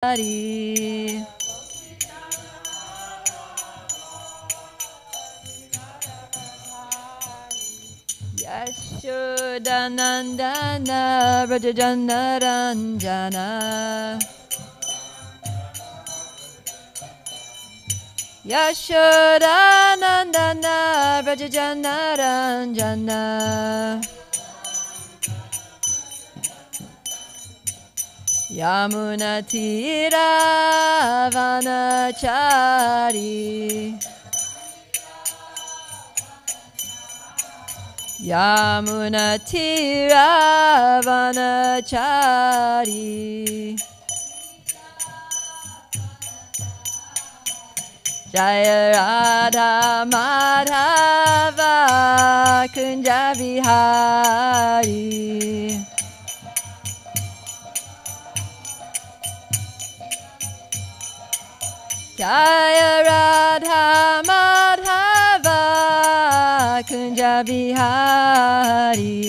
Hari. Yashodanandana Rajajanaranjana Yashodanandana Rajajanaranjana Yamunatira Vanachari Yamunatira Vanachari Jaya Radha Madhava Kunja Vihari Jaya Radha Madhava Kunja Vihari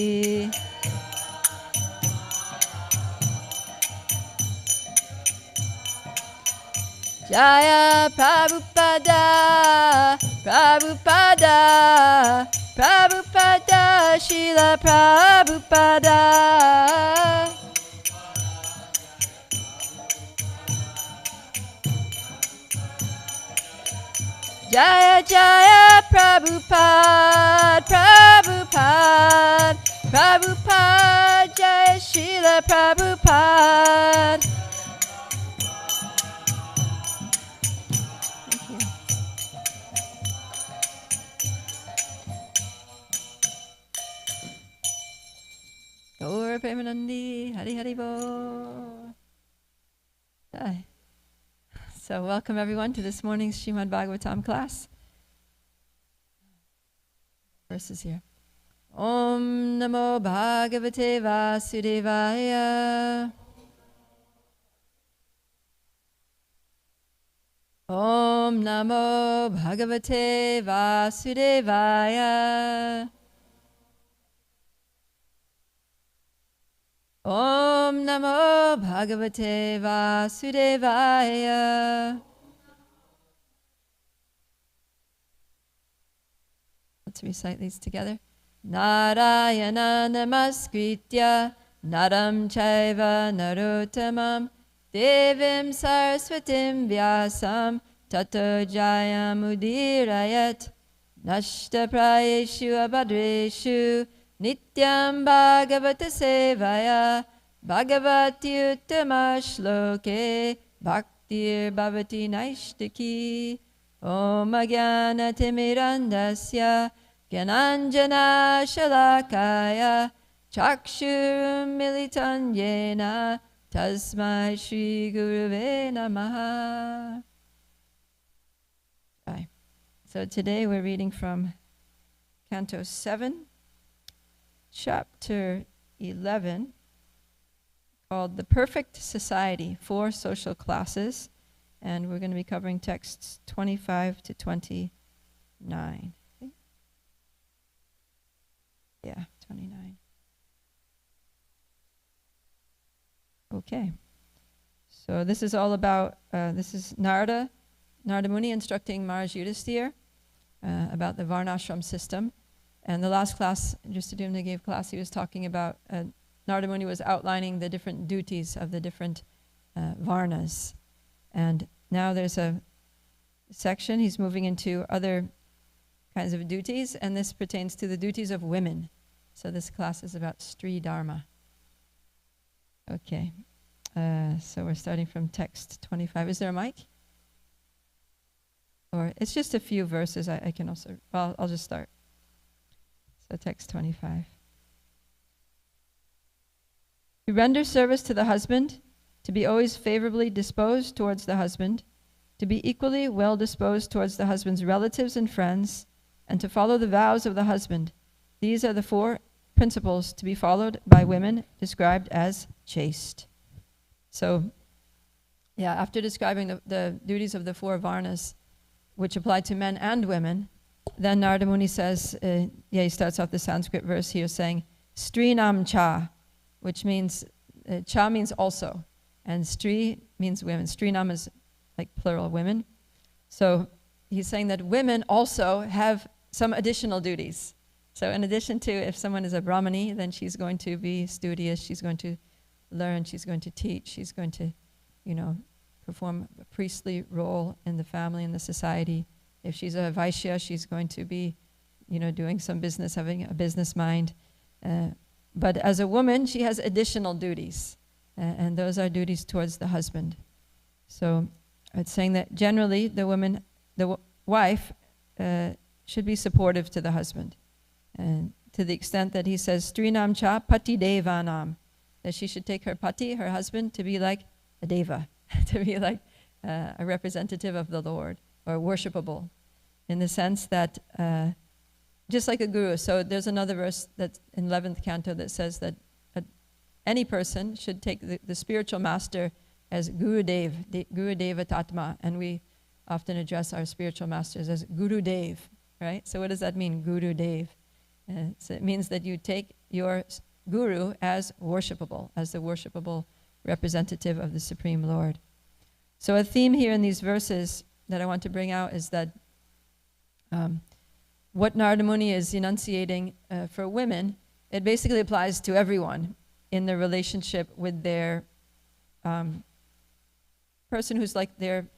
Jaya Prabhupada Prabhupada Prabhupada Srila Prabhupada Jaya Jaya Prabhupada Prabhupada Prabhupada Jaya Srila Prabhupada Gaur Premanandi, Hari Hari Bo. Hi. So welcome everyone to this morning's Srimad Bhagavatam class. Verses here. Om Namo Bhagavate Vasudevaya. Om Namo Bhagavate Vasudevaya. Om Namo Bhagavate Vasudevaya. Let's recite these together. Narayana Namaskritya Naram Chaiva Narottamam Devim Saraswatim Vyasam Tato Jayamudirayat Nashta Prayeshu Abhadreshu Nityam Bhagavata Sevaya Bhagavati Uttama Shloke Bhaktir Bhavati Naishtaki Om Ajnana Timirandasya Gyananjana Shalakaya Chakshurum Militan Yena Tasmai Shri Guruve Namaha. Right. So today we're reading from Canto 7. Chapter 11, called The Perfect Society, 4 Social Classes, and we're going to be covering texts 25 to 29. Yeah, 29. Okay. So this is all about, this is Narada Muni instructing Maharaj Yudhisthira about the Varnashram system. And the last class, Jusudimna gave class, he was talking about, Narada Muni was outlining the different duties of the different Varnas. And now there's a section, he's moving into other kinds of duties, and this pertains to the duties of women. So this class is about Stri Dharma. Okay, so we're starting from text 25. Is there a mic? Or it's just a few verses, I can also, well, I'll just start. So text 25. To render service to the husband, to be always favorably disposed towards the husband, to be equally well disposed towards the husband's relatives and friends, and to follow the vows of the husband. These are the 4 principles to be followed by women described as chaste. So, yeah, after describing the duties of the 4 Varnas, which apply to men and women, then Narada Muni says, he starts off the Sanskrit verse here saying, Strinam cha, which means, cha means also, and Stri means women. Srinam is like plural women. So he's saying that women also have some additional duties. So in addition to, if someone is a Brahmani, then she's going to be studious, she's going to learn, she's going to teach, she's going to, perform a priestly role in the family, in the society. If she's a Vaishya, she's going to be, doing some business, having a business mind. But as a woman, she has additional duties, and those are duties towards the husband. So it's saying that generally the wife should be supportive to the husband. And to the extent that he says, Strinam cha pati devanam, that she should take her pati, her husband, to be like a deva, to be like a representative of the Lord, or worshipable, in the sense that just like a guru. So there's another verse that's in 11th canto that says that any person should take the spiritual master as Guru Deva Tatma, and we often address our spiritual masters as Guru Dev, right? So what does that mean, Guru Dev? So it means that you take your guru as worshipable, as the worshipable representative of the Supreme Lord. So a theme here in these verses that I want to bring out is that what Narada Muni is enunciating for women, it basically applies to everyone in their relationship with their person who's like their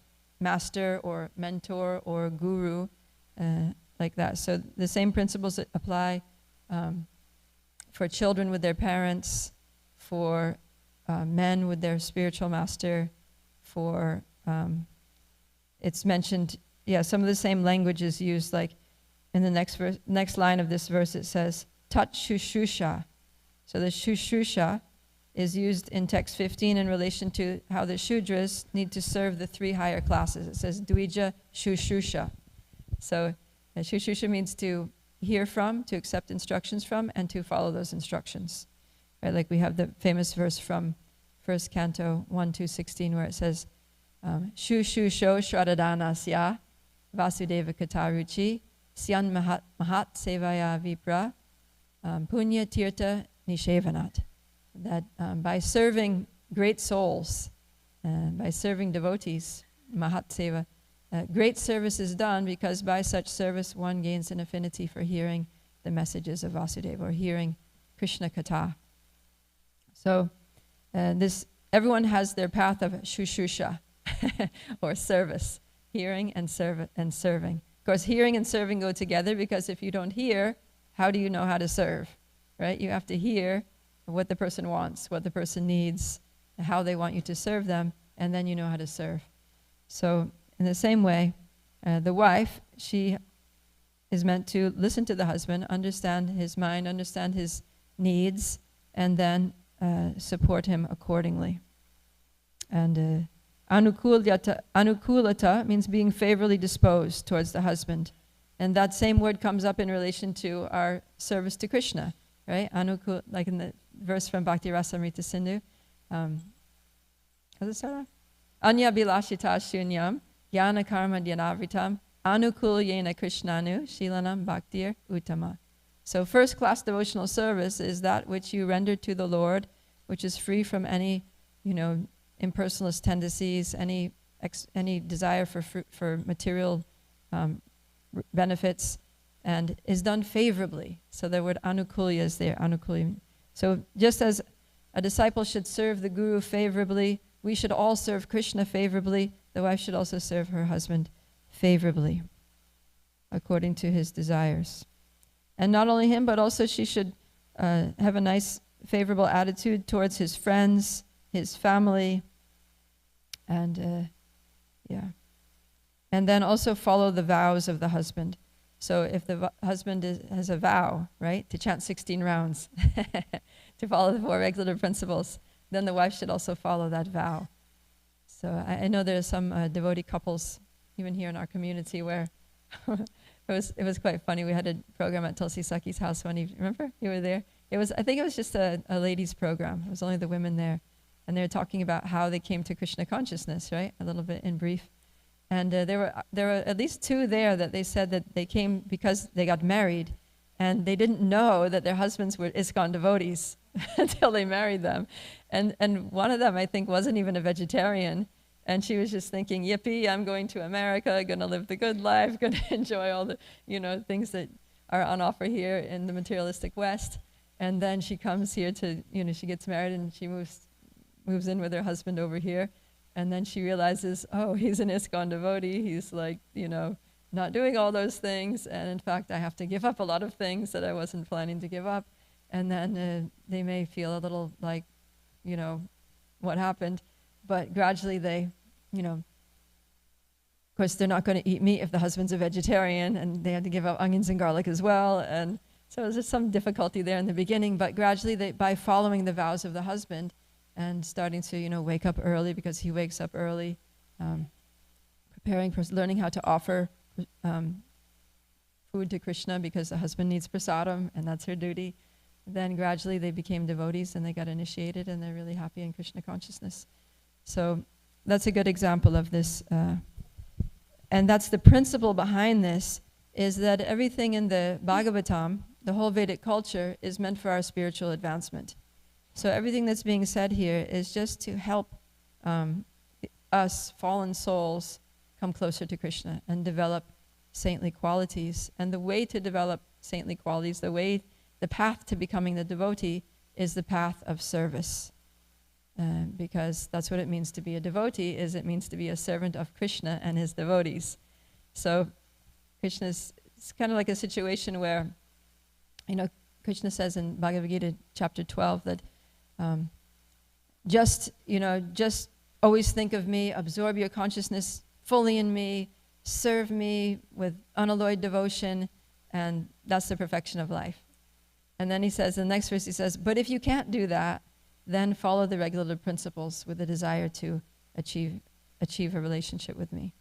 master or mentor or guru, like that. So the same principles that apply for children with their parents, for men with their spiritual master, for, it's mentioned, some of the same language is used, like in the next line of this verse it says, Tat Shushusha. So the Shushusha is used in text 15 in relation to how the Shudras need to serve the 3 higher classes. It says Dvija Shushusha. So Shushusha means to hear from, to accept instructions from, and to follow those instructions. Right? Like we have the famous verse from 1st Canto 1-16 where it says, Shushusho Shradadana Vasudeva Kataruchi Syan Mahat Sevaya Vipra Punya Tirtha Nishevanat. That by serving great souls, by serving devotees, Mahat Seva, great service is done, because by such service one gains an affinity for hearing the messages of Vasudeva, or hearing Krishna Katha. So everyone has their path of shushusha, or service, hearing and serving. Of course, hearing and serving go together, because if you don't hear, how do you know how to serve? Right? You have to hear what the person wants, what the person needs, how they want you to serve them, and then you know how to serve. So in the same way, the wife, she is meant to listen to the husband, understand his mind, understand his needs, and then support him accordingly. And anukulata means being favorably disposed towards the husband. And that same word comes up in relation to our service to Krishna, right? Like in the verse from Bhakti Rasamrita Sindhu. How does it start off? Anya bilashita shunyam yana karma dyanavritam anukul yena krishnanu shilanam bhaktir uttama. So first class devotional service is that which you render to the Lord, which is free from any, impersonalist tendencies, any desire for material benefits, and is done favorably. So the word anukulya is there, anukulya. So just as a disciple should serve the guru favorably, we should all serve Krishna favorably. The wife should also serve her husband favorably, according to his desires. And not only him, but also she should have a nice, favorable attitude towards his friends, his family, and and then also follow the vows of the husband. So if the husband has a vow, right, to chant 16 rounds, to follow the 4 regular principles, then the wife should also follow that vow. So I know there are some devotee couples, even here in our community, where it was quite funny. We had a program at Tulsi Saki's house one evening. Remember? You were there? I think it was just a ladies' program. It was only the women there. And they were talking about how they came to Krishna consciousness, right? A little bit in brief. And there were at least 2 there that they said that they came because they got married, and they didn't know that their husbands were ISKCON devotees. until they married them. And one of them, I think, wasn't even a vegetarian. And she was just thinking, yippee, I'm going to America, going to live the good life, going to enjoy all the, things that are on offer here in the materialistic West. And then she comes here to, she gets married and she moves in with her husband over here. And then she realizes, oh, he's an ISKCON devotee. He's like, not doing all those things. And in fact, I have to give up a lot of things that I wasn't planning to give up. And then they may feel a little like, what happened. But gradually they, of course, they're not going to eat meat if the husband's a vegetarian, and they had to give up onions and garlic as well. And so there's some difficulty there in the beginning, but gradually by following the vows of the husband and starting to, wake up early because he wakes up early, preparing for learning how to offer food to Krishna because the husband needs prasadam and that's her duty. Then gradually they became devotees and they got initiated and they're really happy in Krishna consciousness. So that's a good example of this. And that's the principle behind this, is that everything in the Bhagavatam, the whole Vedic culture, is meant for our spiritual advancement. So everything that's being said here is just to help us fallen souls come closer to Krishna and develop saintly qualities. And the way to develop saintly qualities, the path to becoming the devotee is the path of service. Because that's what it means to be a devotee, it means to be a servant of Krishna and his devotees. So it's kind of like a situation where, Krishna says in Bhagavad Gita chapter 12 that just always think of me, absorb your consciousness fully in me, serve me with unalloyed devotion, and that's the perfection of life. And then he says, in the next verse he says, but if you can't do that, then follow the regulative principles with a desire to achieve a relationship with me.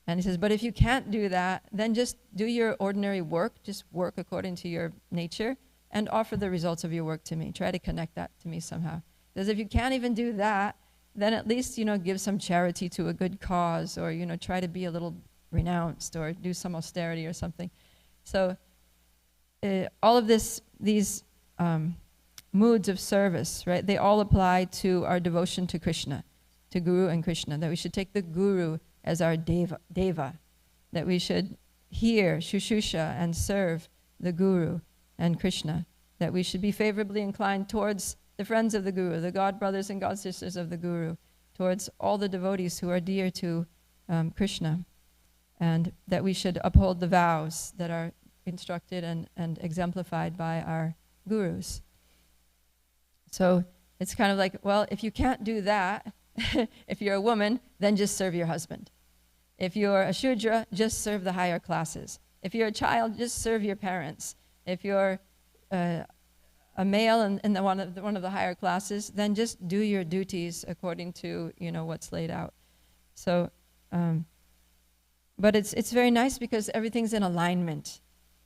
And he says, but if you can't do that, then just do your ordinary work, just work according to your nature, and offer the results of your work to me. Try to connect that to me somehow. Because if you can't even do that, then at least, give some charity to a good cause, or, try to be a little renounced, or do some austerity or something. So all of these moods of service, right? They all apply to our devotion to Krishna, to Guru and Krishna, that we should take the Guru as our Deva, that we should hear, shushusha, and serve the Guru and Krishna, that we should be favorably inclined towards the friends of the Guru, the God brothers and God sisters of the Guru, towards all the devotees who are dear to Krishna, and that we should uphold the vows that are instructed and exemplified by our Gurus. So it's kind of like, well, if you can't do that, if you're a woman, then just serve your husband. If you're a Shudra, just serve the higher classes. If you're a child, just serve your parents. If you're a male in one of the higher classes, then just do your duties according to what's laid out. So, but it's very nice because everything's in alignment.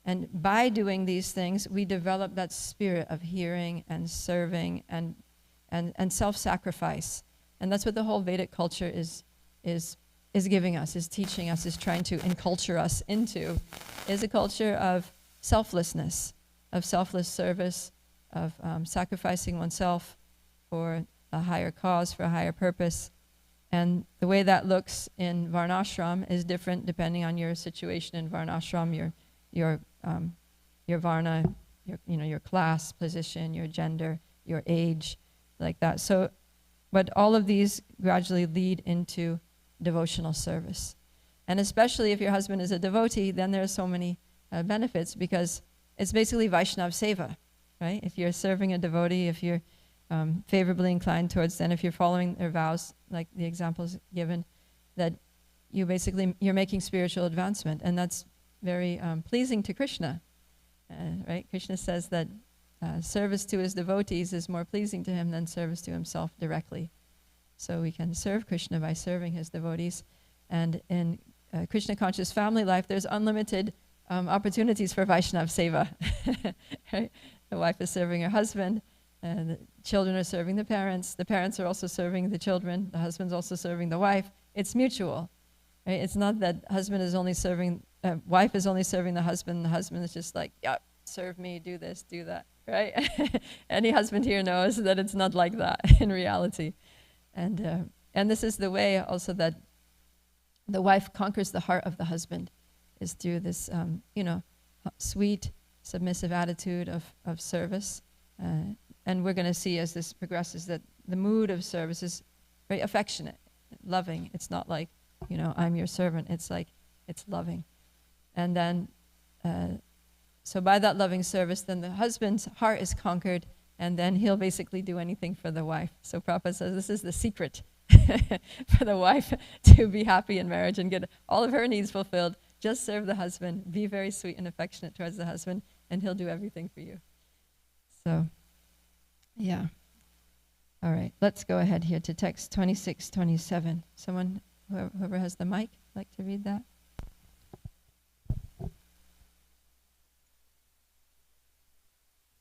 And by doing these things, we develop that spirit of hearing and serving and self-sacrifice. And that's what the whole Vedic culture is giving us, is teaching us, is trying to enculture us into, is a culture of selflessness, of selfless service, of sacrificing oneself for a higher cause, for a higher purpose. And the way that looks in Varnashram is different depending on your situation in Varnashram, your varna, your class, position, your gender, your age, like that. So, but all of these gradually lead into devotional service. And especially if your husband is a devotee, then there are so many benefits, because it's basically Vaishnav Seva, right? If you're serving a devotee, if you're favorably inclined towards them, if you're following their vows, like the examples given, that you're making spiritual advancement, and that's very pleasing to Krishna, right? Krishna says that service to his devotees is more pleasing to him than service to himself directly. So we can serve Krishna by serving his devotees. And in Krishna conscious family life, there's unlimited opportunities for Vaishnav Seva. Right? The wife is serving her husband, and the children are serving the parents are also serving the children, the husband's also serving the wife. It's mutual. Right? It's not that husband is only serving, wife is only serving the husband is just like, yeah, serve me, do this, do that. right? Any husband here knows that it's not like that in reality. And this is the way also that the wife conquers the heart of the husband, is through this, sweet, submissive attitude of service. And we're going to see as this progresses that the mood of service is very affectionate, loving. It's not like, I'm your servant. It's like, it's loving. And then, so by that loving service, then the husband's heart is conquered, and then he'll basically do anything for the wife. So Prabhupada says this is the secret for the wife to be happy in marriage and get all of her needs fulfilled. Just serve the husband, be very sweet and affectionate towards the husband, and he'll do everything for you. So, yeah. All right, let's go ahead here to text 2627. Someone, whoever has the mic, like to read that?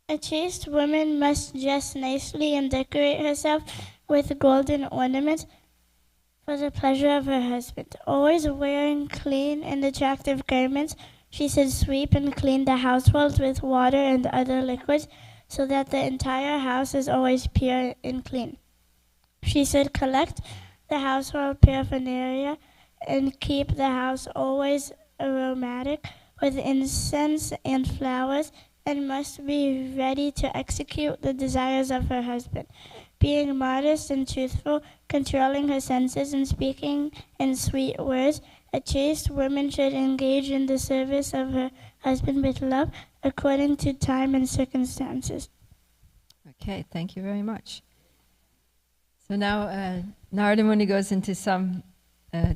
A chaste woman must dress nicely and decorate herself with golden ornaments for the pleasure of her husband. Always wearing clean and attractive garments, she should sweep and clean the household with water and other liquids so that the entire house is always pure and clean. She should collect the household paraphernalia and keep the house always aromatic with incense and flowers, and must be ready to execute the desires of her husband. Being modest and truthful, controlling her senses and speaking in sweet words, a chaste woman should engage in the service of her husband with love according to time and circumstances. Okay, thank you very much. So now Narada Muni goes into some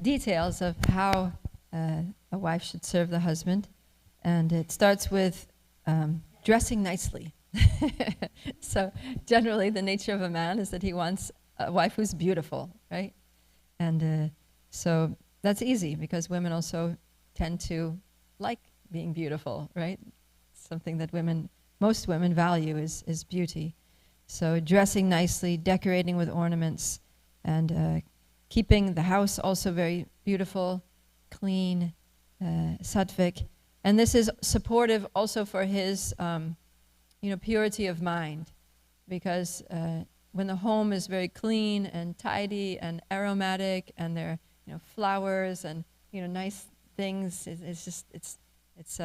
details of how a wife should serve the husband. And it starts with dressing nicely. So generally the nature of a man is that he wants a wife who's beautiful, right? And so that's easy because women also tend to like being beautiful, right? Something that most women value is beauty. So dressing nicely, decorating with ornaments, and keeping the house also very beautiful, clean, sattvic. And this is supportive also for his, purity of mind, because when the home is very clean and tidy and aromatic, and there are flowers and nice things, it's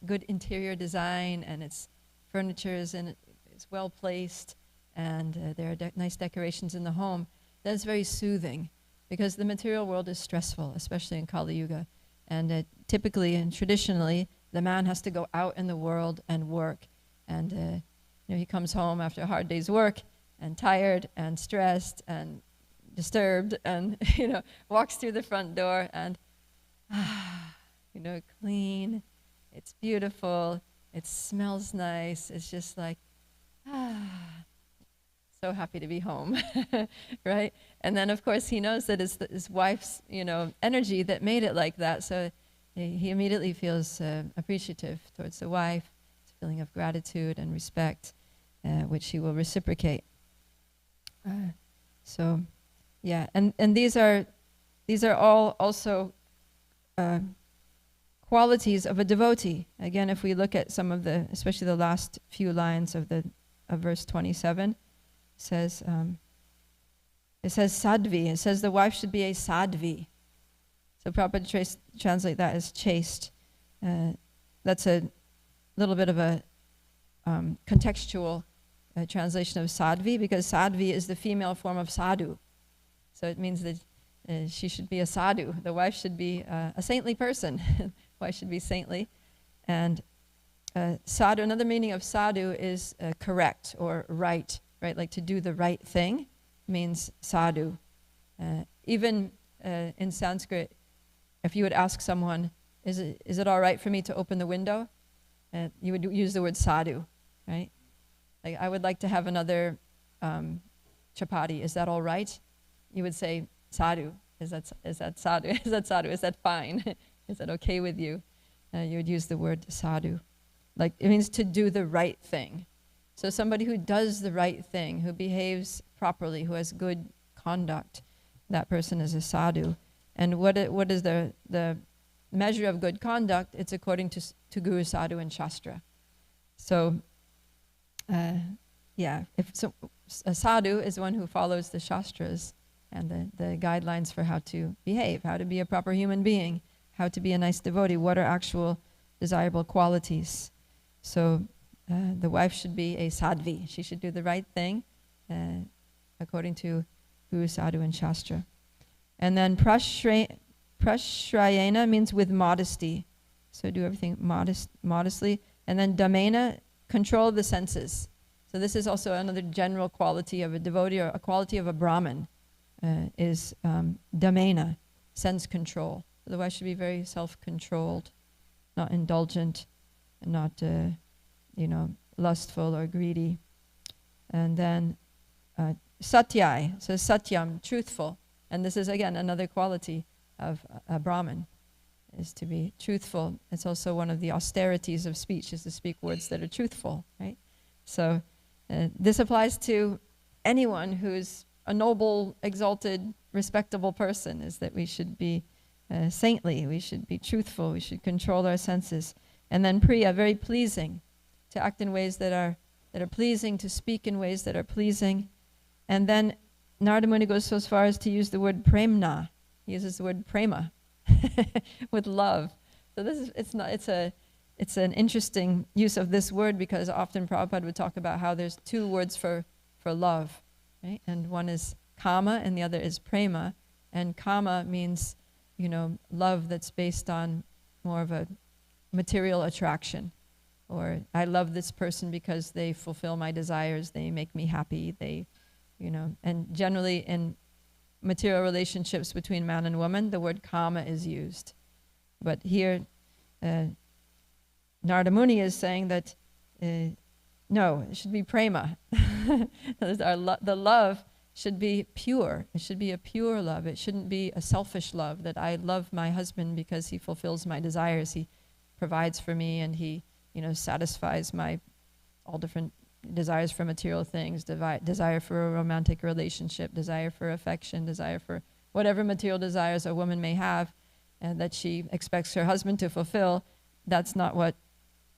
good interior design, and its furniture is it's well placed, and there are nice decorations in the home. That's very soothing, because the material world is stressful, especially in Kali Yuga. And typically and traditionally, the man has to go out in the world and work. And he comes home after a hard day's work, and tired and stressed and disturbed, and walks through the front door and clean. It's beautiful. It smells nice. It's just like so happy to be home, right? And then, of course, he knows that it's his wife's, energy that made it like that. So he immediately feels appreciative towards the wife, a feeling of gratitude and respect, which he will reciprocate. So, yeah, and these are all also qualities of a devotee. Again, if we look at some of especially the last few lines of verse 27. It says sadvi. It says the wife should be a sadvi. So Prabhupada translate that as chaste. That's a little bit of a contextual translation of sadvi, because sadvi is the female form of sadhu. So it means that she should be a sadhu. The wife should be a saintly person. Wife should be saintly. And sadhu, another meaning of sadhu is correct or right, like to do the right thing means sadhu. Even in Sanskrit, if you would ask someone, is it all right for me to open the window? You would use the word sadhu, right? Like, I would like to have another chapati. Is that all right? You would say sadhu. Is that sadhu? Is that sadhu? Is that fine? Is that okay with you? You would use the word sadhu. Like, it means to do the right thing. So somebody who does the right thing, who behaves properly, who has good conduct, that person is a sadhu. And what is the measure of good conduct? It's according to Guru, Sadhu, and Shastra. So a sadhu is one who follows the shastras and the guidelines for how to behave, how to be a proper human being, how to be a nice devotee, what are actual desirable qualities. So the wife should be a sadhvi. She should do the right thing according to Guru, Sadhu, and Shastra. And then prashrayena means with modesty. So do everything modestly. And then damena, control the senses. So this is also another general quality of a devotee, or a quality of a Brahmin, is damena, sense control. So the wife should be very self-controlled, not indulgent, and not lustful or greedy. And then satyai, so satyam, truthful. And this is again another quality of a Brahmin, is to be truthful. It's also one of the austerities of speech, is to speak words that are truthful, right? So this applies to anyone who's a noble, exalted, respectable person, is that we should be saintly, we should be truthful, we should control our senses. And then Priya, very pleasing, to act in ways that are pleasing, to speak in ways that are pleasing. And then Narada Muni goes so far as to use the word premna. He uses the word prema, with love. So it's an interesting use of this word, because often Prabhupada would talk about how there's two words for love, right? And one is kama and the other is prema. And kama means, love that's based on more of a material attraction. Or I love this person because they fulfill my desires, they make me happy, and generally in material relationships between man and woman, the word kama is used. But here, Narada Muni is saying that, no, it should be prema. The love should be pure. It should be a pure love. It shouldn't be a selfish love, that I love my husband because he fulfills my desires, he provides for me, and he satisfies my all different desires for material things, desire for a romantic relationship, desire for affection, desire for whatever material desires a woman may have, and that she expects her husband to fulfill. That's not what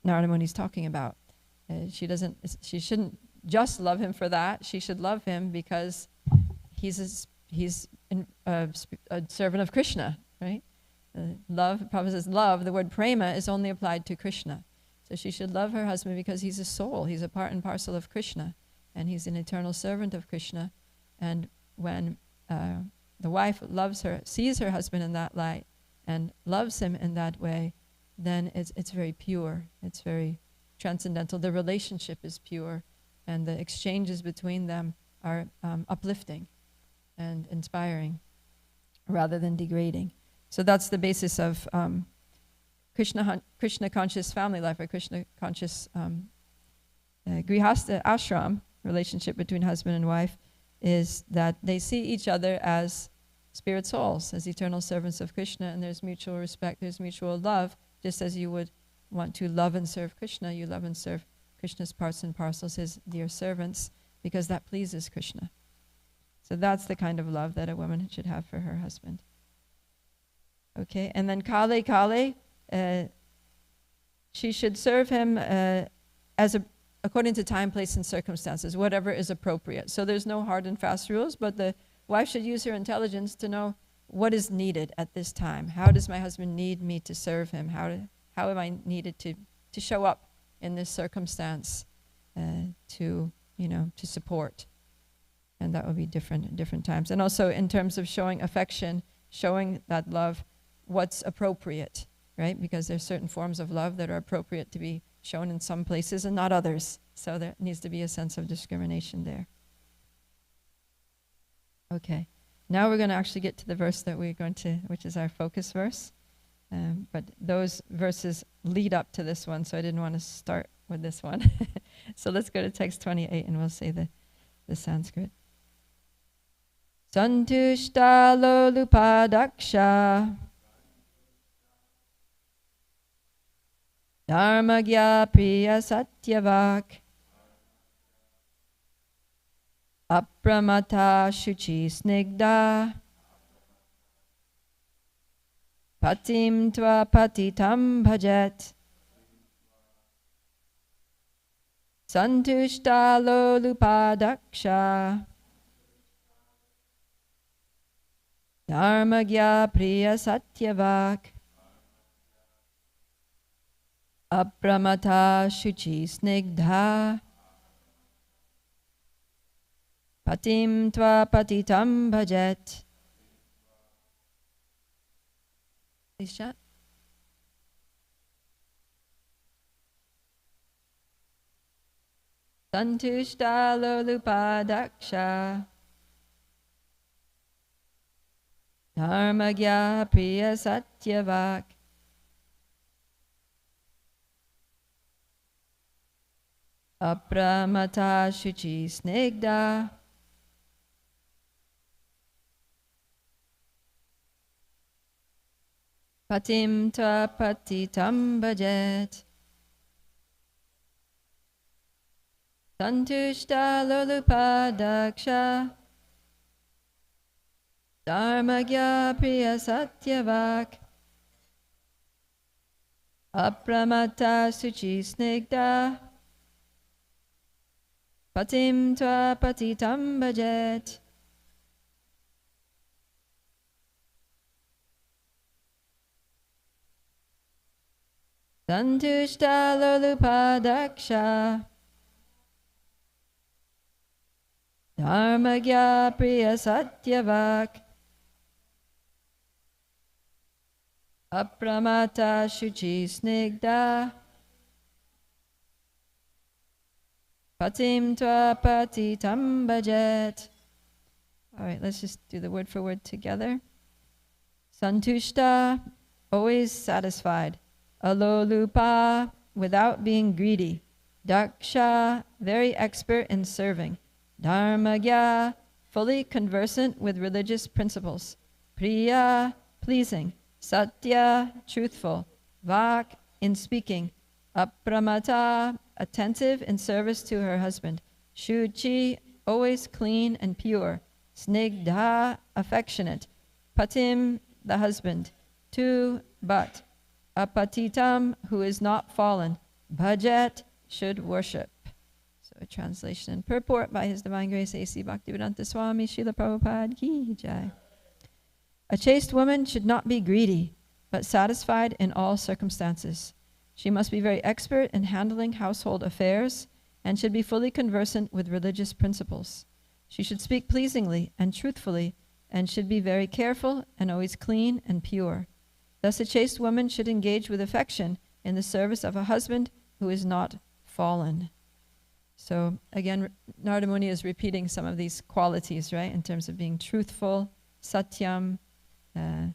Narada Muni is talking about. She shouldn't just love him for that. She should love him because he's a servant of Krishna, right? Love, Prabhupada says love, the word prema is only applied to Krishna. So she should love her husband because he's a soul, he's a part and parcel of Krishna, and he's an eternal servant of Krishna. And when the wife sees her husband in that light, and loves him in that way, then it's very pure, it's very transcendental. The relationship is pure, and the exchanges between them are uplifting and inspiring, rather than degrading. So that's the basis of Krishna conscious family life, or Krishna conscious grihastha ashram relationship between husband and wife, is that they see each other as spirit souls, as eternal servants of Krishna, and there's mutual respect, there's mutual love. Just as you would want to love and serve Krishna, you love and serve Krishna's parts and parcels, his dear servants, because that pleases Krishna. So that's the kind of love that a woman should have for her husband. Okay, and then kale, she should serve him according to time, place, and circumstances, whatever is appropriate. So there's no hard and fast rules, but the wife should use her intelligence to know what is needed at this time. How does my husband need me to serve him? How am I needed to show up in this circumstance to support? And that will be different at different times. And also in terms of showing affection, showing that love, what's appropriate, right? Because there's certain forms of love that are appropriate to be shown in some places and not others. So there needs to be a sense of discrimination there. Okay, now we're going to actually get to the verse that which is our focus verse. But those verses lead up to this one, so I didn't want to start with this one. So let's go to text 28 and we'll say the Sanskrit. Santushta lolupadaksha dharmagya priya satyavak apramata shuchi snigda patim tva patitam bhajet Santushta lolupadaksha Dharmagya Priya Satyavak Apramata Shuchi Snigdha Patim Tva Patitam Bhajet. Please chat. Santushta lolupadaksha Dharmagya Priya Satyavak Apramata Shuchi Snigdha Patim Tva Patitam Bhajet. Santushta lolupadaksha Dharmagya Priya Satyavak Apramata Suchi Snigdha Patim Tva Patitam Bhajet. Santushta lolupadaksha Dharmagya Priya Satyavak Apramata Shuchi Snigdha Patim Tva Patitam Bhajet. All right, let's just do the word for word together. Santushta, always satisfied. Alolupa, without being greedy. Daksha, very expert in serving. Dharmagya, fully conversant with religious principles. Priya, pleasing. Satya, truthful. Vak, in speaking. Apramata, attentive in service to her husband. Shuchi, always clean and pure. Snigdha, affectionate. Patim, the husband. Tu, but. Apatitam, who is not fallen. Bhajet, should worship. So a translation and purport by His Divine Grace A.C. Bhaktivedanta Swami Srila Prabhupada Ki Jai. A chaste woman should not be greedy, but satisfied in all circumstances. She must be very expert in handling household affairs and should be fully conversant with religious principles. She should speak pleasingly and truthfully and should be very careful and always clean and pure. Thus a chaste woman should engage with affection in the service of a husband who is not fallen. So again, Narada Muni is repeating some of these qualities, right, in terms of being truthful, satyam, and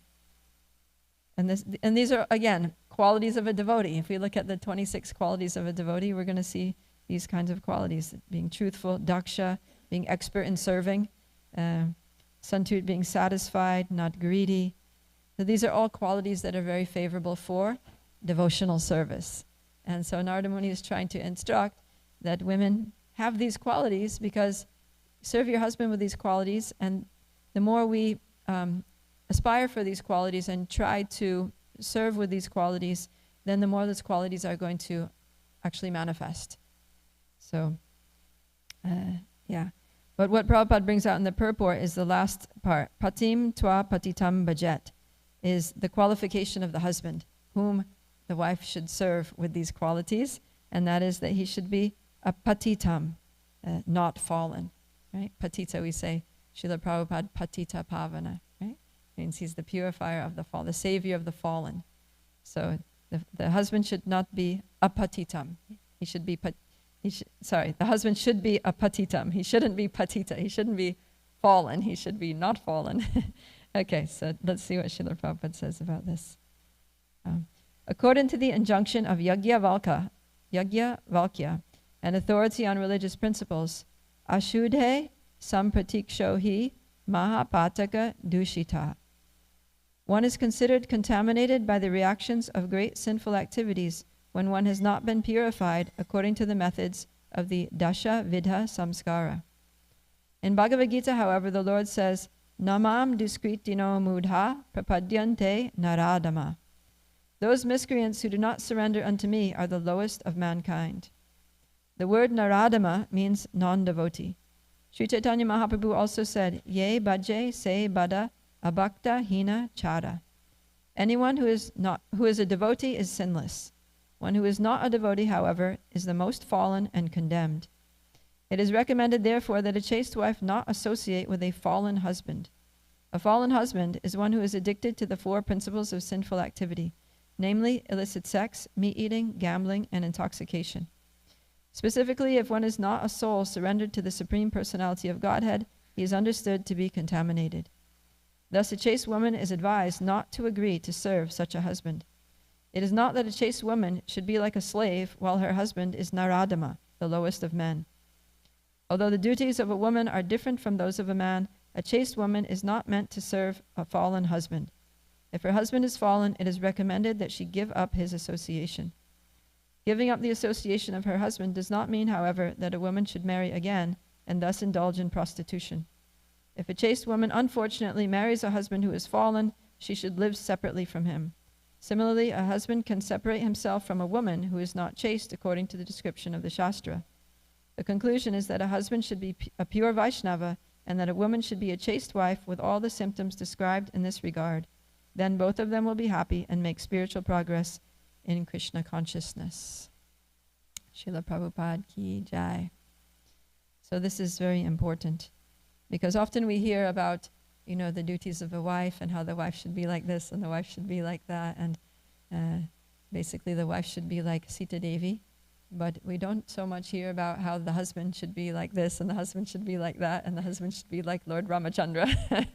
these are, again, qualities of a devotee. If we look at the 26 qualities of a devotee, we're going to see these kinds of qualities: being truthful, daksha, being expert in serving, santut, being satisfied, not greedy. So these are all qualities that are very favorable for devotional service. And so Narada Muni is trying to instruct that women have these qualities because serve your husband with these qualities, and the more we aspire for these qualities and try to serve with these qualities, then the more those qualities are going to actually manifest. So, yeah. But what Prabhupada brings out in the purport is the last part. Patim tva patitam bhajet is the qualification of the husband, whom the wife should serve with these qualities, and that is that he should be a patitam, not fallen. Right? Patita, we say, Srila Prabhupada patita pavana, right? Means he's the purifier of the fall, the savior of the fallen. So the husband should not be a patitam. He should be the husband should be a patitam. He shouldn't be patita. He shouldn't be fallen. He should be not fallen. Okay, so let's see what Srila Prabhupada says about this. According to the injunction of Yajnavalkya, an authority on religious principles, Ashudhe sampratikshohi mahapataka dushita. One is considered contaminated by the reactions of great sinful activities when one has not been purified according to the methods of the Dasha Vidha Samskara. In Bhagavad Gita, however, the Lord says, Namam duskritino mudha prapadyante naradama. Those miscreants who do not surrender unto me are the lowest of mankind. The word Naradama means non-devotee. Sri Chaitanya Mahaprabhu also said, Ye bhaje se bada abhakta hina chara. Anyone who is a devotee is sinless. One who is not a devotee, however, is the most fallen and condemned. It is recommended, therefore, that a chaste wife not associate with a fallen husband. A fallen husband is one who is addicted to the 4 principles of sinful activity, namely illicit sex, meat-eating, gambling, and intoxication. Specifically, if one is not a soul surrendered to the Supreme Personality of Godhead, he is understood to be contaminated. Thus, a chaste woman is advised not to agree to serve such a husband. It is not that a chaste woman should be like a slave while her husband is Naradama, the lowest of men. Although the duties of a woman are different from those of a man, a chaste woman is not meant to serve a fallen husband. If her husband is fallen, it is recommended that she give up his association. Giving up the association of her husband does not mean, however, that a woman should marry again and thus indulge in prostitution. If a chaste woman unfortunately marries a husband who is fallen, she should live separately from him. Similarly, a husband can separate himself from a woman who is not chaste according to the description of the Shastra. The conclusion is that a husband should be a pure Vaishnava and that a woman should be a chaste wife with all the symptoms described in this regard. Then both of them will be happy and make spiritual progress in Krishna consciousness. Srila Prabhupada ki jai. So this is very important because often we hear about, the duties of a wife and how the wife should be like this and the wife should be like that, and basically the wife should be like Sita Devi, but we don't so much hear about how the husband should be like this and the husband should be like that and the husband should be like Lord Ramachandra.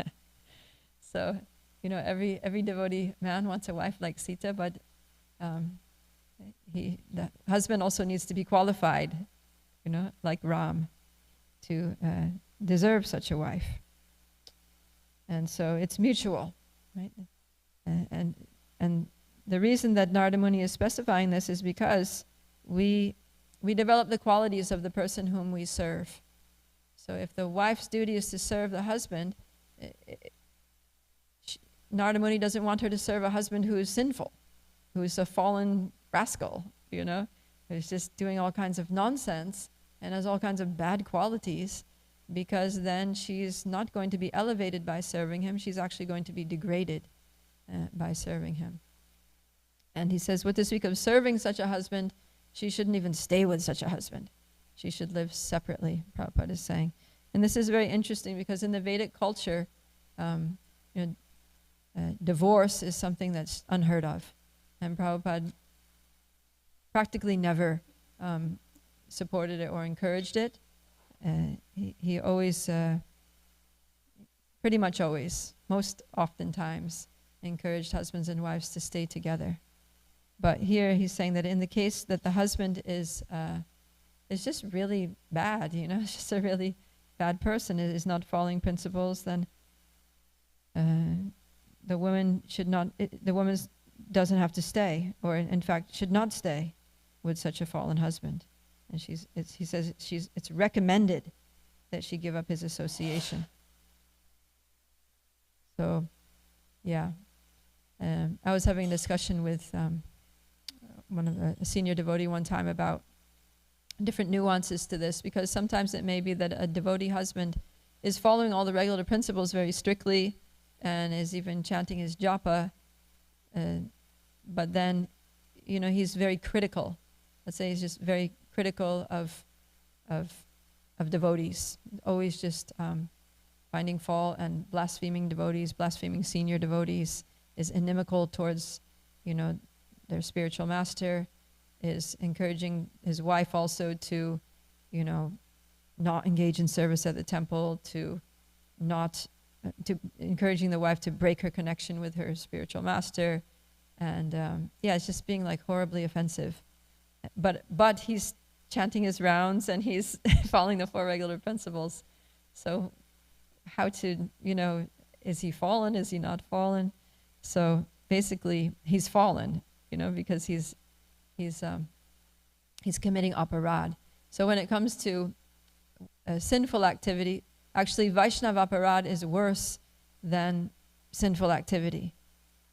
So, every devotee man wants a wife like Sita, but the husband also needs to be qualified, like Ram, to deserve such a wife. And so it's mutual, right? And the reason that Narada Muni is specifying this is because we develop the qualities of the person whom we serve. So if the wife's duty is to serve the husband, Narada Muni doesn't want her to serve a husband who is sinful, who is a fallen rascal, who's just doing all kinds of nonsense and has all kinds of bad qualities, because then she's not going to be elevated by serving him. She's actually going to be degraded by serving him. And he says, with the speak of serving such a husband, she shouldn't even stay with such a husband. She should live separately, Prabhupada is saying. And this is very interesting because in the Vedic culture, divorce is something that's unheard of. And Prabhupada practically never supported it or encouraged it. He always, pretty much always, most oftentimes, encouraged husbands and wives to stay together. But here he's saying that in the case that the husband is just really bad, it's just a really bad person, is not following principles, then the woman doesn't have to stay, or in fact should not stay with such a fallen husband. And he says it's recommended that she give up his association. So, yeah. I was having a discussion with a senior devotee one time about different nuances to this, because sometimes it may be that a devotee husband is following all the regular principles very strictly and is even chanting his japa, but then, he's very critical. Let's say he's just very critical of devotees, always just finding fault and blaspheming devotees, blaspheming senior devotees, is inimical towards, their spiritual master, is encouraging his wife also to, not engage in service at the temple, to encouraging the wife to break her connection with her spiritual master, and it's just being like horribly offensive. But he's chanting his rounds and he's following the 4 regular principles. So how to, is he fallen? Is he not fallen? So basically he's fallen, because he's committing aparad. So when it comes to sinful activity, actually Vaishnava aparad is worse than sinful activity.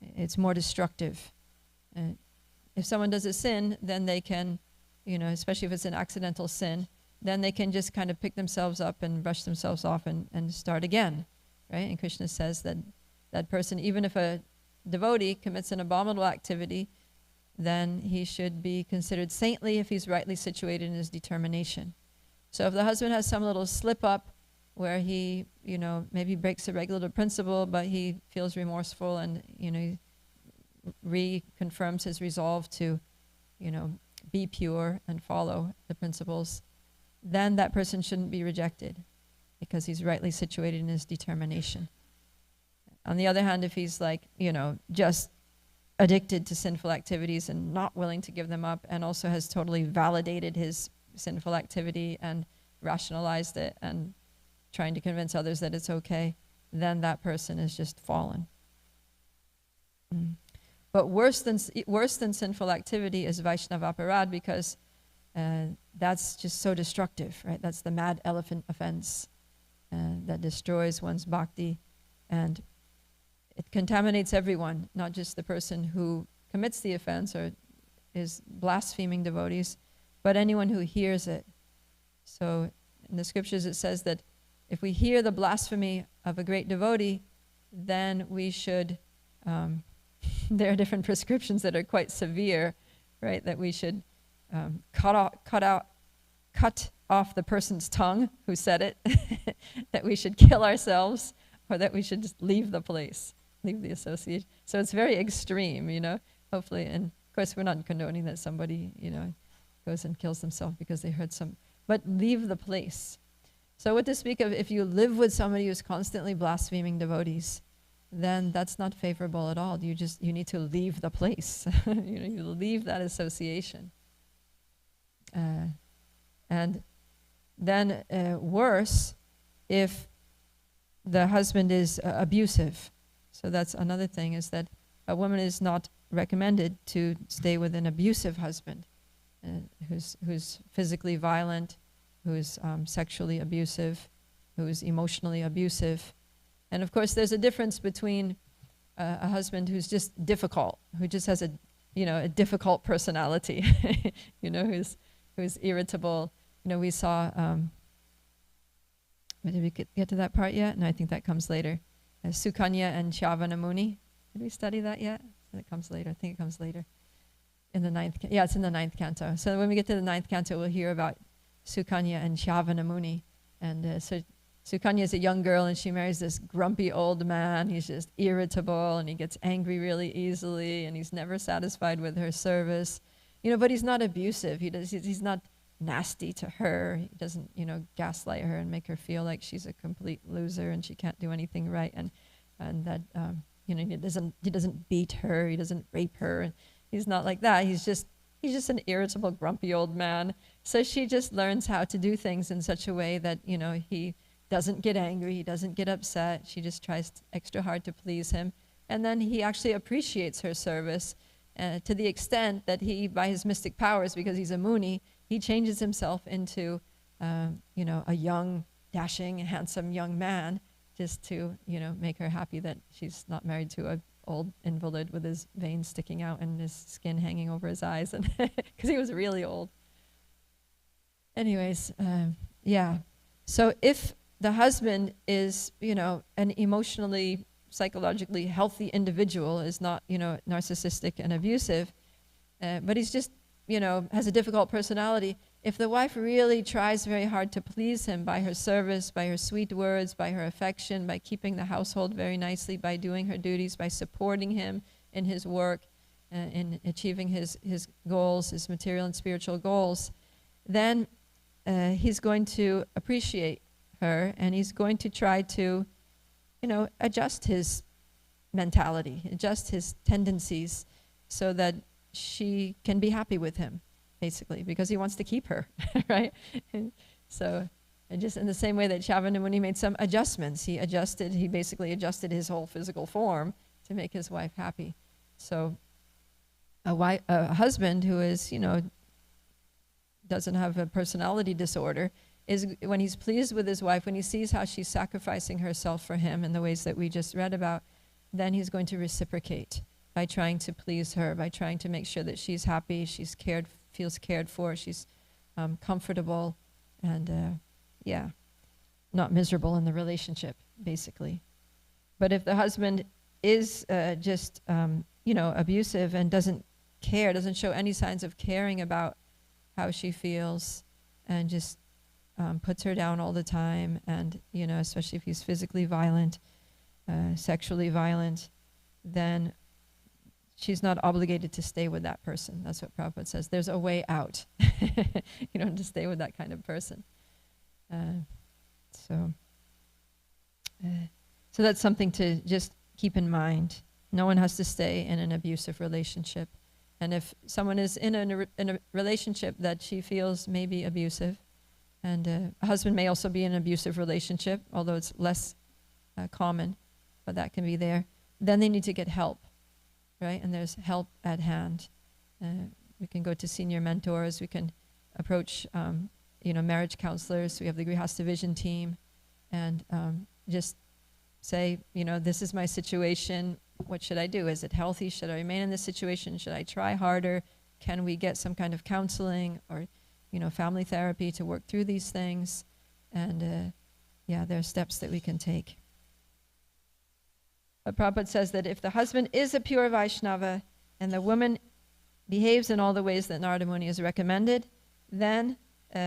It's more destructive. If someone does a sin, then they can, especially if it's an accidental sin, then they can just kind of pick themselves up and brush themselves off and start again, right? And Krishna says that that person, even if a devotee commits an abominable activity, then he should be considered saintly if he's rightly situated in his determination. So if the husband has some little slip up where he, maybe breaks a regular principle, but he feels remorseful and, he reconfirms his resolve to, be pure and follow the principles, then that person shouldn't be rejected because he's rightly situated in his determination. On the other hand, if he's just addicted to sinful activities and not willing to give them up, and also has totally validated his sinful activity and rationalized it and trying to convince others that it's okay, then that person is just fallen. But worse than sinful activity is Vaishnava aparad, because that's just so destructive, right? That's the mad elephant offense that destroys one's bhakti, and it contaminates everyone, not just the person who commits the offense or is blaspheming devotees, but anyone who hears it. So in the scriptures it says that if we hear the blasphemy of a great devotee, then we should, there are different prescriptions that are quite severe, right? That we should cut off the person's tongue who said it, that we should kill ourselves, or that we should just leave the place, leave the association. So it's very extreme, hopefully. And of course, we're not condoning that somebody, goes and kills themselves because they heard but leave the place. So what to speak of if you live with somebody who's constantly blaspheming devotees, then that's not favorable at all. You need to leave the place. You leave that association. And then worse, if the husband is abusive. So that's another thing, is that a woman is not recommended to stay with an abusive husband, who's physically violent, who's sexually abusive, who's emotionally abusive. And of course, there's a difference between a husband who's just difficult, who just has a difficult personality, who's irritable. We saw. Did we get to that part yet? No, I think that comes later. Sukanya and Chavana Muni. Did we study that yet? It comes later. I think it comes later. In the 9th. Yeah, it's in the 9th canto. So when we get to the 9th canto, we'll hear about Sukanya and Chavana Muni. And so Sukanya is a young girl, and she marries this grumpy old man. He's just irritable, and he gets angry really easily, and he's never satisfied with her service. But he's not abusive. He's not nasty to her. He doesn't, gaslight her and make her feel like she's a complete loser and she can't do anything right. And that, he doesn't beat her. He doesn't rape her. And he's not like that. He's just an irritable, grumpy old man. So she just learns how to do things in such a way that, he doesn't get angry. He doesn't get upset. She just tries extra hard to please him. And then he actually appreciates her service to the extent that he, by his mystic powers, because he's a Muni, he changes himself into, a young, dashing, handsome young man, just to, make her happy that she's not married to an old invalid with his veins sticking out and his skin hanging over his eyes, and because he was really old. Anyways, yeah. So if the husband is, an emotionally, psychologically healthy individual, is not, narcissistic and abusive, but he's just, has a difficult personality, if the wife really tries very hard to please him by her service, by her sweet words, by her affection, by keeping the household very nicely, by doing her duties, by supporting him in his work, in achieving his goals, his material and spiritual goals, then he's going to appreciate her, and he's going to try to, adjust his mentality, adjust his tendencies, so that she can be happy with him, basically, because he wants to keep her, right? And so, and just in the same way that Chavana Muni made some adjustments, he basically adjusted his whole physical form to make his wife happy. So a husband who is, doesn't have a personality disorder, is when he's pleased with his wife, when he sees how she's sacrificing herself for him in the ways that we just read about, then he's going to reciprocate by trying to please her, by trying to make sure that she's happy, she's cared feels cared for, she's comfortable, and not miserable in the relationship, basically. But if the husband is just abusive and doesn't care, doesn't show any signs of caring about how she feels, and just puts her down all the time, and especially if he's physically violent, sexually violent, then she's not obligated to stay with that person. That's what Prabhupada says. There's a way out. You don't have to stay with that kind of person. So that's something to just keep in mind. No one has to stay in an abusive relationship. And if someone is in a relationship that she feels may be abusive, and a husband may also be in an abusive relationship, although it's less common, but that can be there, then they need to get help, right? And there's help at hand. We can go to senior mentors, we can approach marriage counselors. We have the Grihastha Vision team, and just say, this is my situation. What should I do? Is it healthy? Should I remain in this situation? Should I try harder? Can we get some kind of counseling or, family therapy to work through these things? And there are steps that we can take. But Prabhupada says that if the husband is a pure Vaishnava and the woman behaves in all the ways that Narada Muni has recommended, then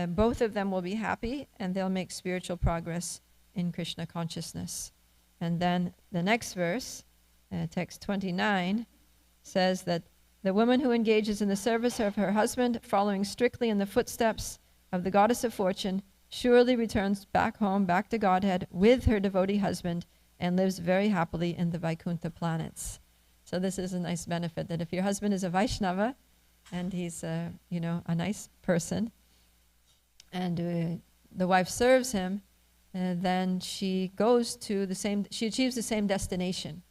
both of them will be happy and they'll make spiritual progress in Krishna consciousness. And then the next verse, text 29, says that the woman who engages in the service of her husband, following strictly in the footsteps of the goddess of fortune, surely returns back home, back to Godhead, with her devotee husband, and lives very happily in the Vaikuntha planets. So this is a nice benefit, that if your husband is a Vaishnava, and he's a nice person, and the wife serves him, then she achieves the same destination.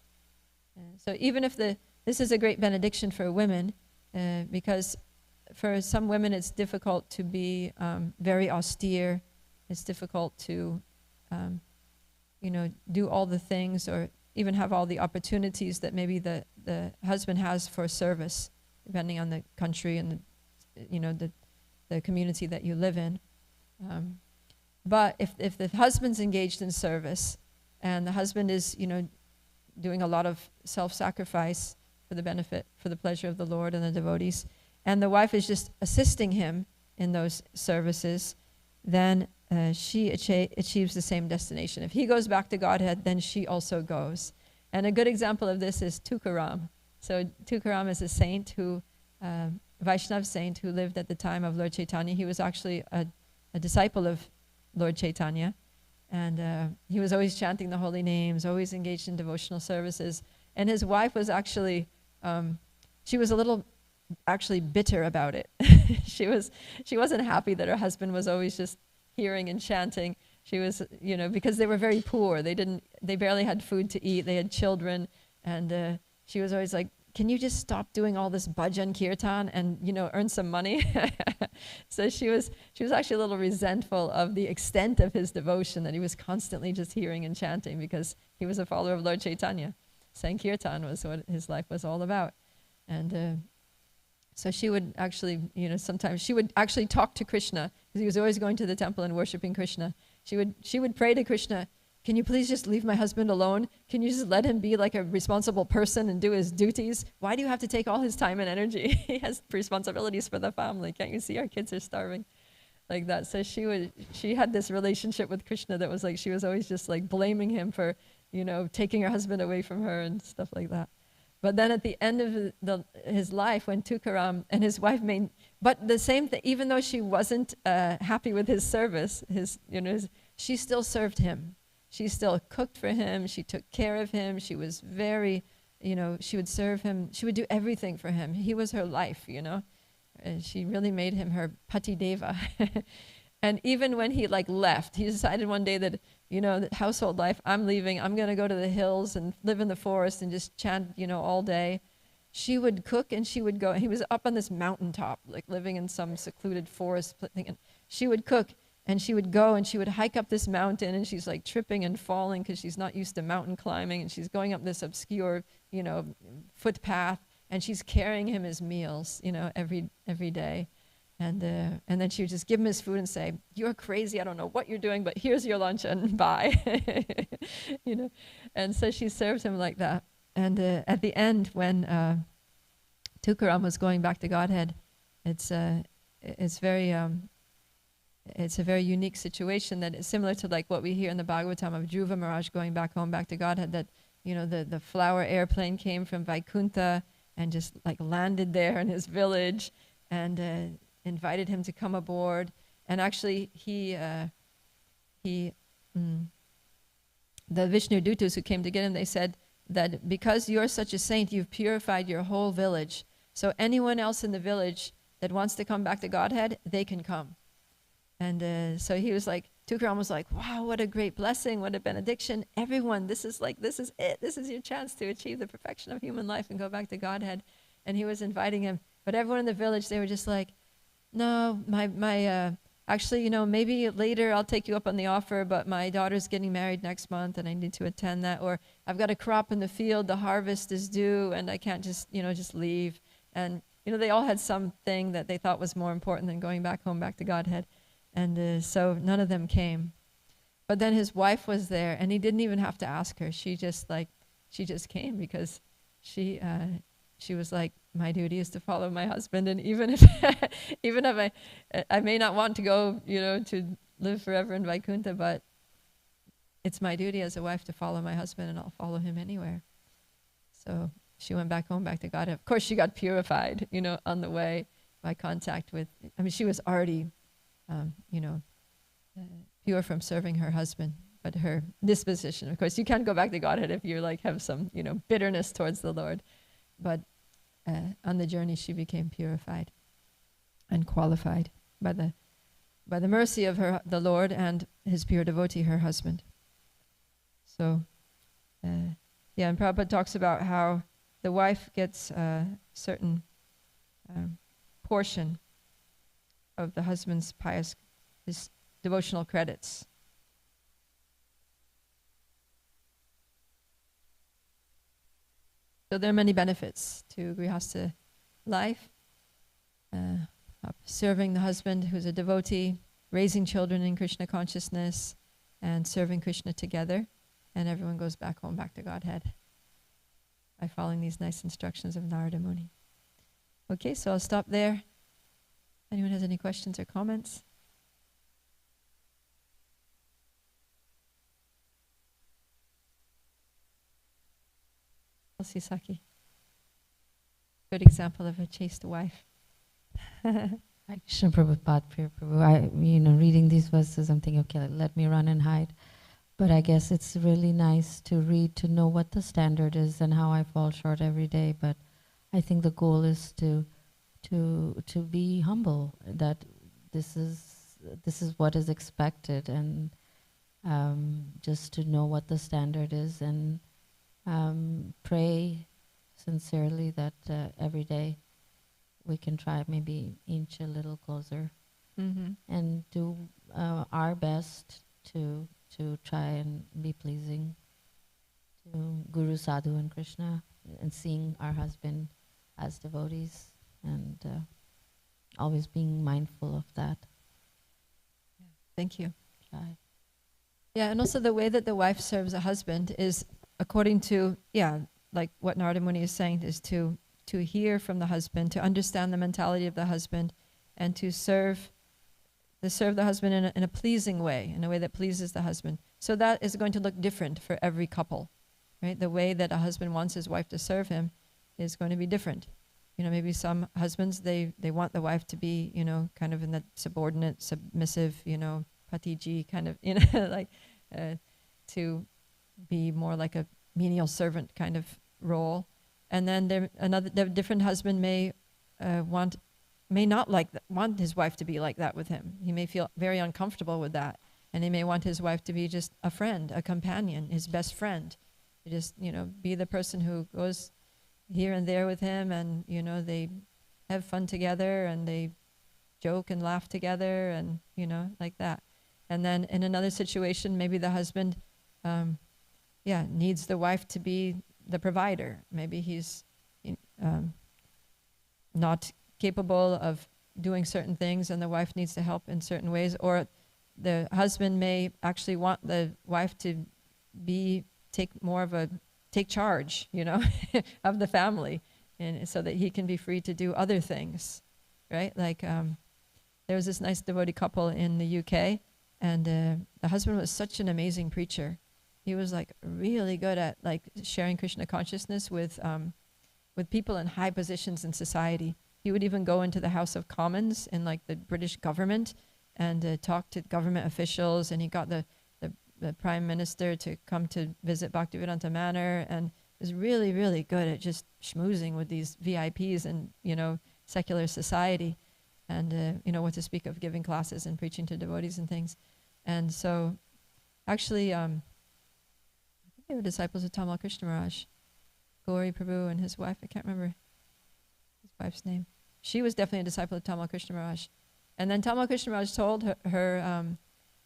So even if this is a great benediction for women, because for some women it's difficult to be very austere. It's difficult to, do all the things or even have all the opportunities that maybe the husband has for service, depending on the country and the community that you live in. But if the husband's engaged in service, and the husband is, doing a lot of self-sacrifice for the benefit, for the pleasure of the Lord and the devotees, and the wife is just assisting him in those services, then she achieves the same destination. If he goes back to Godhead, then she also goes. And a good example of this is Tukaram. So Tukaram is a saint Vaishnav saint who lived at the time of Lord Chaitanya. He was actually a disciple of Lord Chaitanya. And he was always chanting the holy names, always engaged in devotional services. And his wife was actually, she was a little actually bitter about it. She wasn't happy that her husband was always just hearing and chanting. She was, because they were very poor. They barely had food to eat. They had children. And she was always like, can you just stop doing all this bhajan kirtan and, earn some money? So she was actually a little resentful of the extent of his devotion, that he was constantly just hearing and chanting, because he was a follower of Lord Chaitanya. Sankirtan was what his life was all about. And so she would actually, sometimes she would actually talk to Krishna, because he was always going to the temple and worshiping Krishna. She would pray to Krishna, can you please just leave my husband alone? Can you just let him be like a responsible person and do his duties? Why do you have to take all his time and energy? He has responsibilities for the family. Can't you see our kids are starving? Like that. So she had this relationship with Krishna that was like, she was always just like blaming him for, taking her husband away from her and stuff like that. But then at the end of his life, when Tukaram and his wife but the same thing, even though she wasn't happy with his service, she still served him. She still cooked for him. She took care of him. She was very, she would serve him. She would do everything for him. He was her life, And she really made him her pati deva. And even when he left, he decided one day that, that household life, I'm leaving. I'm going to go to the hills and live in the forest and just chant, all day. She would cook and she would go. He was up on this mountaintop, living in some secluded forest thing. And she would cook. And she would go and she would hike up this mountain, and she's tripping and falling because she's not used to mountain climbing, and she's going up this obscure, footpath, and she's carrying him his meals, every day. And then she would just give him his food and say, "You're crazy. I don't know what you're doing, but here's your lunch and bye." You know, and so she served him like that. And at the end, when Tukaram was going back to Godhead, it's very it's a very unique situation that is similar to like what we hear in the Bhagavatam of Dhruva Maharaj going back home, back to Godhead, that, you know, the flower airplane came from Vaikuntha and just like landed there in his village and invited him to come aboard. And actually the Vishnu Dutas who came to get him, they said that because you're such a saint, you've purified your whole village. So anyone else in the village that wants to come back to Godhead, they can come. And so he was like, Tukaram was like, wow, what a great blessing, what a benediction. Everyone, this is it. This is your chance to achieve the perfection of human life and go back to Godhead. And he was inviting him. But everyone in the village, they were just like, no, actually, you know, maybe later I'll take you up on the offer, but my daughter's getting married next month and I need to attend that. Or I've got a crop in the field, the harvest is due, and I can't just leave. And, you know, they all had something that they thought was more important than going back home, back to Godhead. And so none of them came. But then his wife was there, and he didn't even have to ask her. She just came because she was like, my duty is to follow my husband, and even if I may not want to go, you know, to live forever in Vaikuntha, but it's my duty as a wife to follow my husband, and I'll follow him anywhere. So she went back home, back to God. Of course, she got purified, you know, on the way by contact with. I mean, she was already pure from serving her husband, but her disposition, of course, you can't go back to Godhead if you like have some, you know, bitterness towards the Lord. But on the journey, she became purified and qualified by the mercy of the Lord and his pure devotee, her husband. So, and Prabhupada talks about how the wife gets a certain portion of the husband's his devotional credits. So there are many benefits to Grihastha life, serving the husband who's a devotee, raising children in Krishna consciousness, and serving Krishna together, and everyone goes back home, back to Godhead by following these nice instructions of Narada Muni. Okay, so I'll stop there. Anyone has any questions or comments? Saki. Good example of a chaste wife. Krishna Prabhupada, Priya Prabhu. Reading these verses, I'm thinking, okay, let me run and hide. But I guess it's really nice to read, to know what the standard is and how I fall short every day. But I think the goal is to be humble, that this is what is expected, and just to know what the standard is, and pray sincerely that every day we can try maybe inch a little closer, and do our best to try and be pleasing to Guru, Sadhu, and Krishna, and seeing our husband as devotees, and always being mindful of that. Thank you. Try. Yeah, and also the way that the wife serves a husband is according to, like what Narada Muni is saying, is to hear from the husband, to understand the mentality of the husband, and to serve the husband in a pleasing way, in a way that pleases the husband. So that is going to look different for every couple, right? The way that a husband wants his wife to serve him is going to be different. You know, maybe some husbands, they want the wife to be, you know, kind of in that subordinate, submissive, you know, patiji kind of, you know, like to be more like a menial servant kind of role. And then the different husband may want his wife to be like that with him. He may feel very uncomfortable with that, and he may want his wife to be just a friend, a companion, his best friend, to just, you know, be the person who goes here and there with him, and, you know, they have fun together and they joke and laugh together, and, you know, like that. And then in another situation, maybe the husband needs the wife to be the provider. Maybe he's not capable of doing certain things and the wife needs to help in certain ways, or the husband may actually want the wife to take charge, of the family, and so that he can be free to do other things, right? Like there was this nice devotee couple in the UK, and the husband was such an amazing preacher. He was like really good at like sharing Krishna consciousness with people in high positions in society. He would even go into the House of Commons in like the British government and talk to government officials, and he got the Prime Minister to come to visit Bhaktivedanta Manor, and was really, really good at just schmoozing with these VIPs and, secular society, and, what to speak of giving classes and preaching to devotees and things. And so, actually, I think they were disciples of Tamal Krishna Maharaj, Gauri Prabhu and his wife. I can't remember his wife's name. She was definitely a disciple of Tamal Krishna Maharaj. And then Tamal Krishna Maharaj told her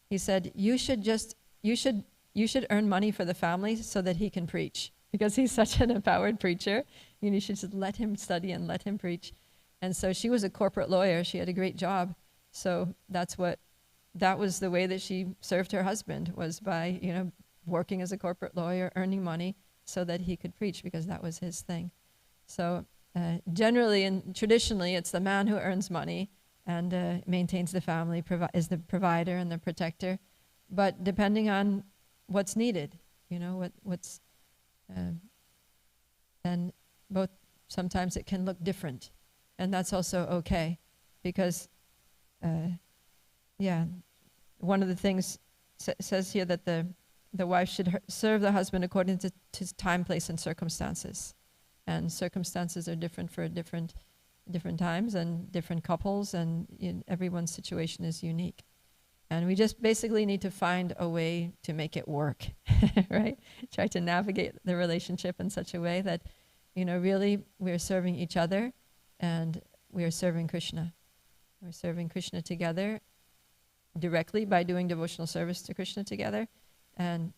he said, you should earn money for the family so that he can preach, because he's such an empowered preacher. You should just let him study and let him preach. And so she was a corporate lawyer. She had a great job. So that was the way that she served her husband, was by, working as a corporate lawyer, earning money so that he could preach, because that was his thing. So generally and traditionally, it's the man who earns money and maintains the family, is the provider and the protector. But depending on what's needed, what's, and both, sometimes it can look different. And that's also okay, because, one of the things says here that the wife should serve the husband according to his time, place, and circumstances. And circumstances are different for different times and different couples, and everyone's situation is unique. And we just basically need to find a way to make it work, right? Try to navigate the relationship in such a way that, really we're serving each other and we are serving Krishna. We're serving Krishna together directly by doing devotional service to Krishna together, and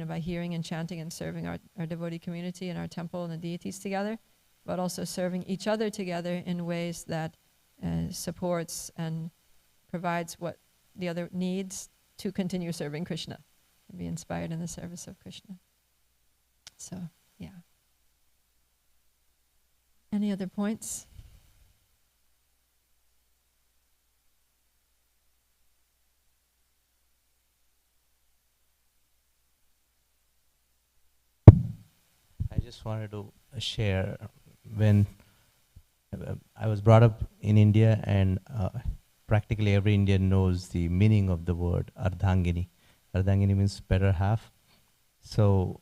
by hearing and chanting and serving our devotee community and our temple and the deities together, but also serving each other together in ways that supports and provides what the other needs to continue serving Krishna and be inspired in the service of Krishna. So, yeah. Any other points? I just wanted to share, when I was brought up in India, and practically every Indian knows the meaning of the word Ardhangini. Ardhangini means better half. So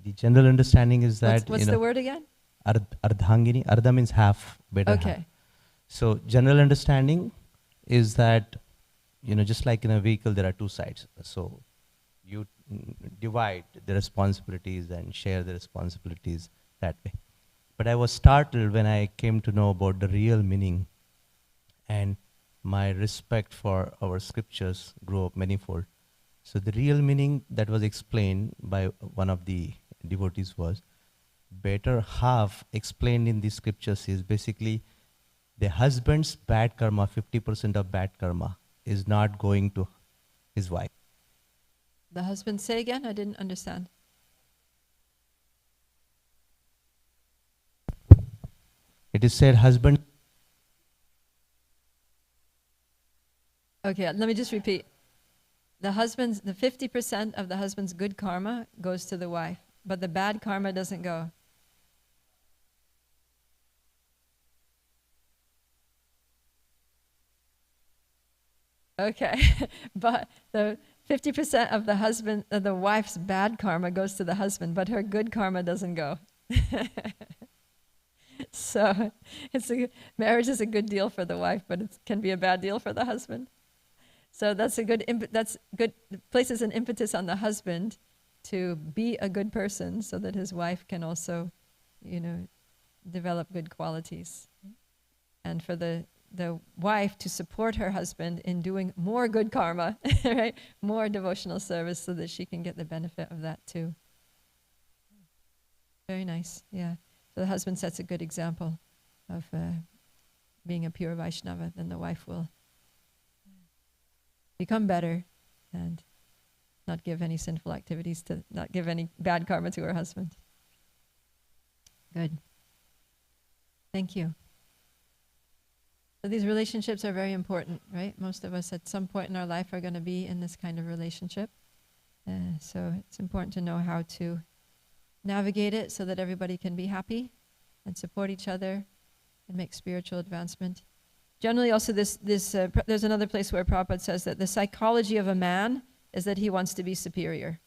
the general understanding is that... What's the word again? Ardhangini. Ardha means half, better half. Okay. So general understanding is that, just like in a vehicle, there are two sides. So you divide the responsibilities and share the responsibilities that way. But I was startled when I came to know about the real meaning, and my respect for our scriptures grew up manifold. So the real meaning that was explained by one of the devotees was, better half explained in the scriptures is basically the husband's bad karma, 50% of bad karma is not going to his wife. The husband, say again? I didn't understand. It is said husband... Okay, let me just repeat. The 50% of the husband's good karma goes to the wife, but the bad karma doesn't go. Okay, but the 50% of the wife's bad karma goes to the husband, but her good karma doesn't go. So marriage is a good deal for the wife, but it can be a bad deal for the husband. So that's good, places an impetus on the husband to be a good person so that his wife can also, develop good qualities. And for the wife to support her husband in doing more good karma, right? More devotional service so that she can get the benefit of that too. Very nice, yeah. So the husband sets a good example of being a pure Vaishnava, then the wife will become better and not give any sinful activities to, not give any bad karma to her husband. Good. Thank you. So these relationships are very important, right? Most of us at some point in our life are going to be in this kind of relationship. So it's important to know how to navigate it so that everybody can be happy and support each other and make spiritual advancement. Generally also there's another place where Prabhupada says that the psychology of a man is that he wants to be superior.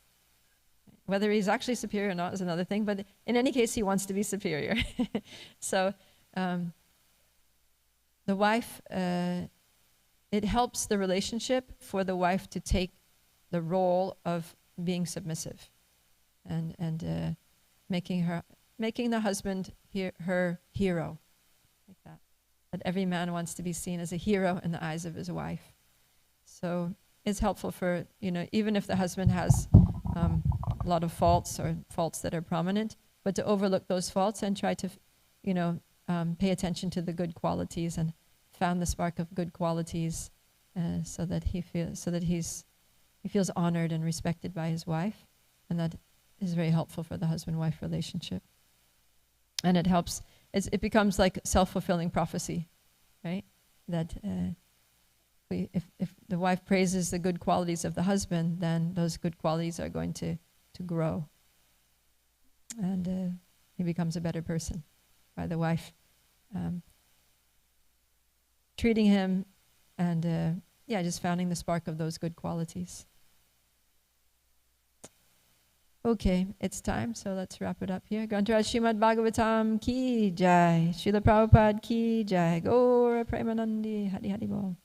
Whether he's actually superior or not is another thing, but in any case he wants to be superior. So the wife, it helps the relationship for the wife to take the role of being submissive and making the husband her hero, like that. That every man wants to be seen as a hero in the eyes of his wife. So it's helpful for, even if the husband has a lot of faults or faults that are prominent, but to overlook those faults and try to, pay attention to the good qualities and fan the spark of good qualities, so that he feels honored and respected by his wife, and that is very helpful for the husband-wife relationship. And it helps. It becomes like self-fulfilling prophecy, right? That if the wife praises the good qualities of the husband, then those good qualities are going to grow, and he becomes a better person by the wife treating him and just founding the spark of those good qualities. Okay, it's time, so let's wrap it up here. Grantaraj Srimad Bhagavatam ki jai, Srila Prabhupada ki jai, Gaura Premanandi, Hari Hari Bol.